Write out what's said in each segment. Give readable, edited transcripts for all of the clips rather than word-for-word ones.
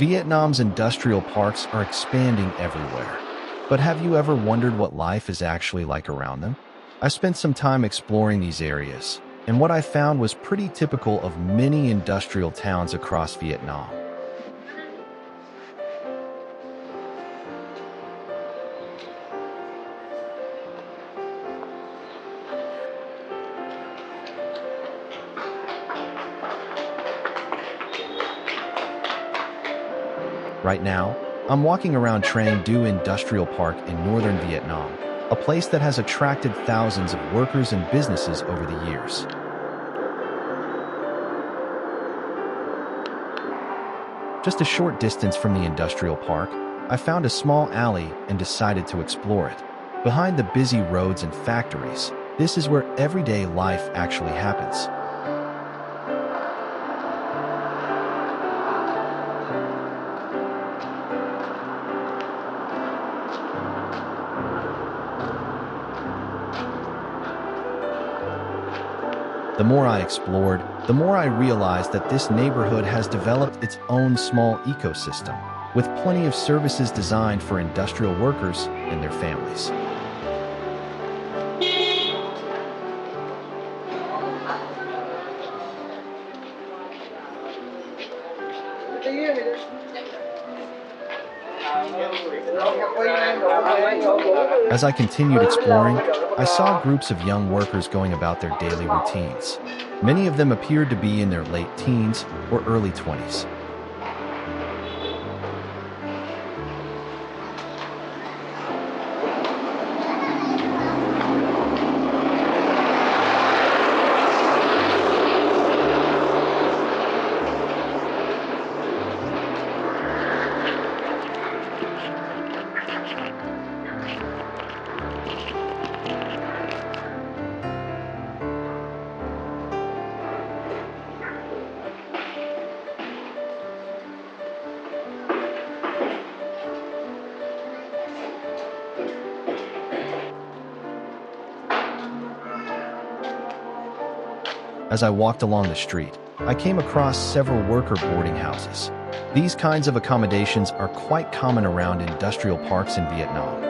Vietnam's industrial parks are expanding everywhere. But have you ever wondered what life is actually like around them? I spent some time exploring these areas, and what I found was pretty typical of many industrial towns across Vietnam. Right now, I'm walking around Trang Due Industrial Park in northern Vietnam, a place that has attracted thousands of workers and businesses over the years. Just a short distance from the industrial park, I found a small alley and decided to explore it. Behind the busy roads and factories, this is where everyday life actually happens. The more I explored, the more I realized that this neighborhood has developed its own small ecosystem, with plenty of services designed for industrial workers and their families. As I continued exploring, I saw groups of young workers going about their daily routines. Many of them appeared to be in their late teens or early 20s. As I walked along the street, I came across several worker boarding houses. These kinds of accommodations are quite common around industrial parks in Vietnam.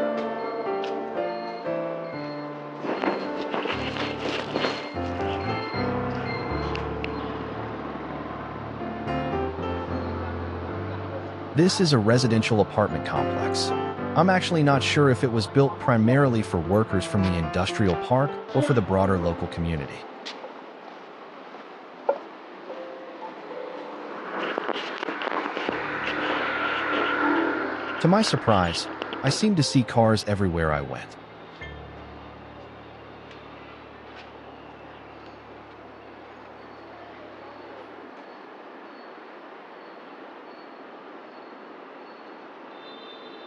This is a residential apartment complex. I'm actually not sure if it was built primarily for workers from the industrial park or for the broader local community. To my surprise, I seemed to see cars everywhere I went.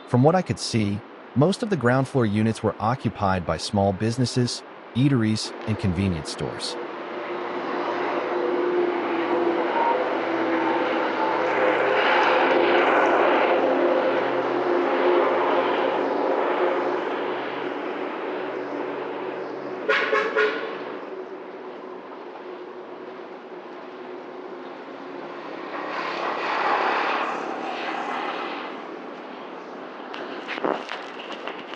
From what I could see, most of the ground floor units were occupied by small businesses, eateries, and convenience stores.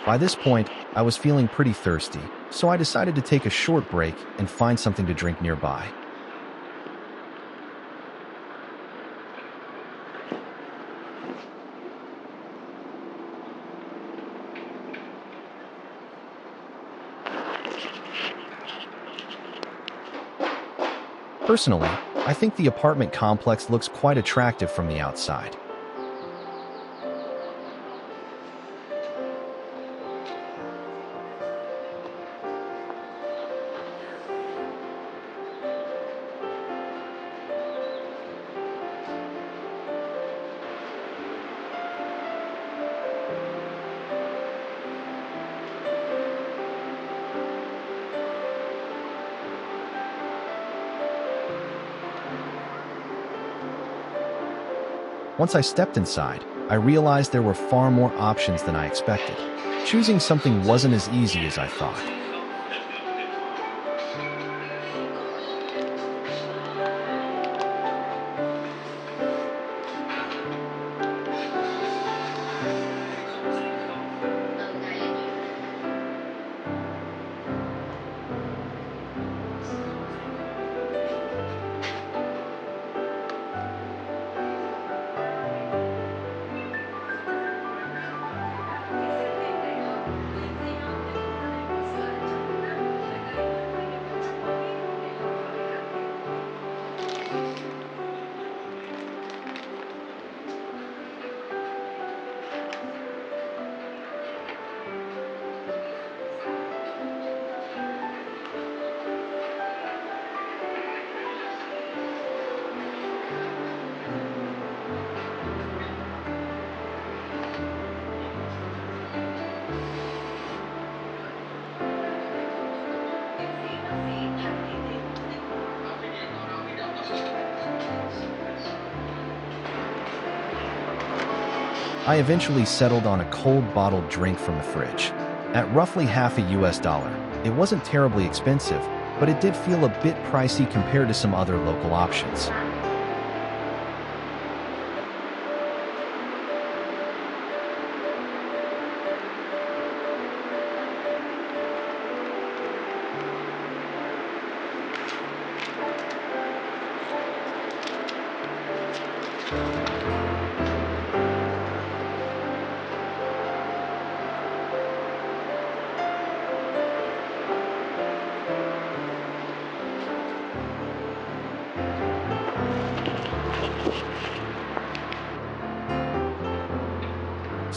By this point, I was feeling pretty thirsty, so I decided to take a short break and find something to drink nearby. Personally, I think the apartment complex looks quite attractive from the outside. Once I stepped inside, I realized there were far more options than I expected. Choosing something wasn't as easy as I thought. I eventually settled on a cold bottled drink from the fridge. At roughly half a US dollar, it wasn't terribly expensive, but it did feel a bit pricey compared to some other local options.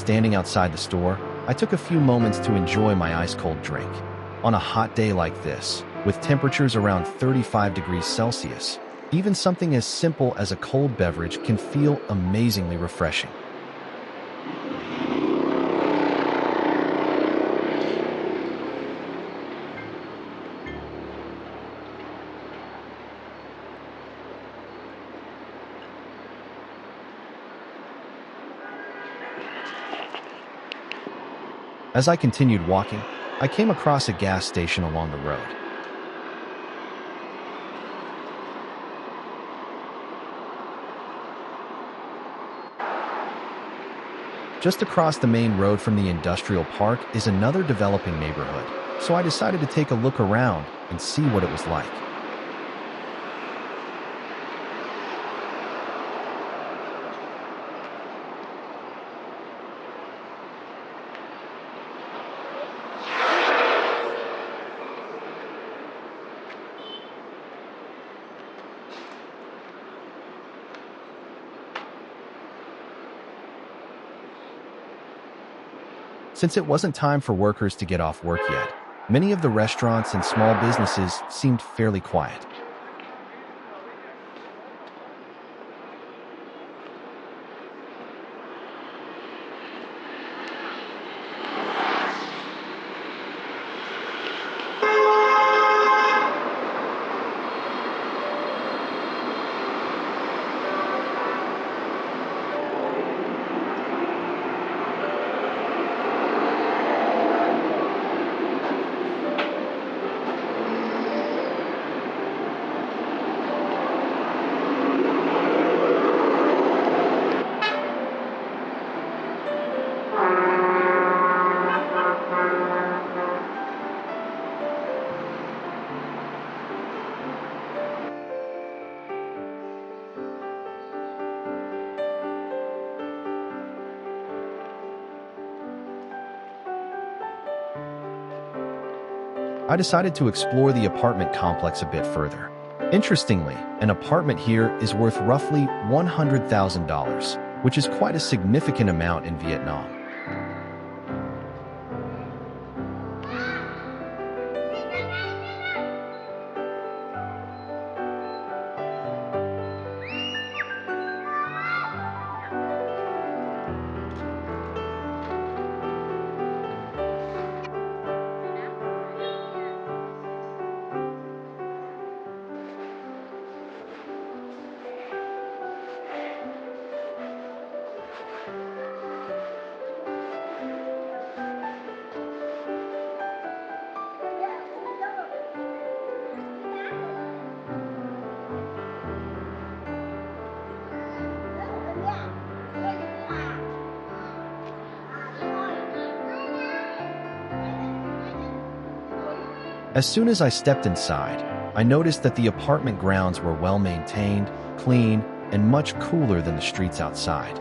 Standing outside the store, I took a few moments to enjoy my ice-cold drink. On a hot day like this, with temperatures around 35 degrees Celsius, even something as simple as a cold beverage can feel amazingly refreshing. As I continued walking, I came across a gas station along the road. Just across the main road from the industrial park is another developing neighborhood, so I decided to take a look around and see what it was like. Since it wasn't time for workers to get off work yet, many of the restaurants and small businesses seemed fairly quiet. I decided to explore the apartment complex a bit further. Interestingly, an apartment here is worth roughly $100,000, which is quite a significant amount in Vietnam. As soon as I stepped inside, I noticed that the apartment grounds were well maintained, clean, and much cooler than the streets outside.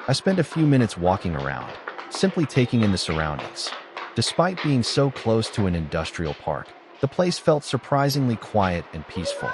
I spent a few minutes walking around, simply taking in the surroundings. Despite being so close to an industrial park, the place felt surprisingly quiet and peaceful.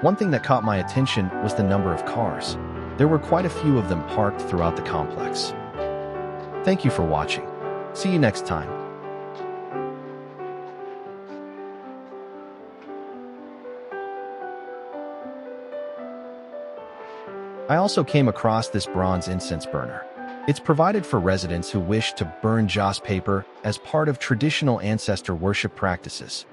One thing that caught my attention was the number of cars. There were quite a few of them parked throughout the complex. Thank you for watching. See you next time. I also came across this bronze incense burner. It's provided for residents who wish to burn joss paper as part of traditional ancestor worship practices.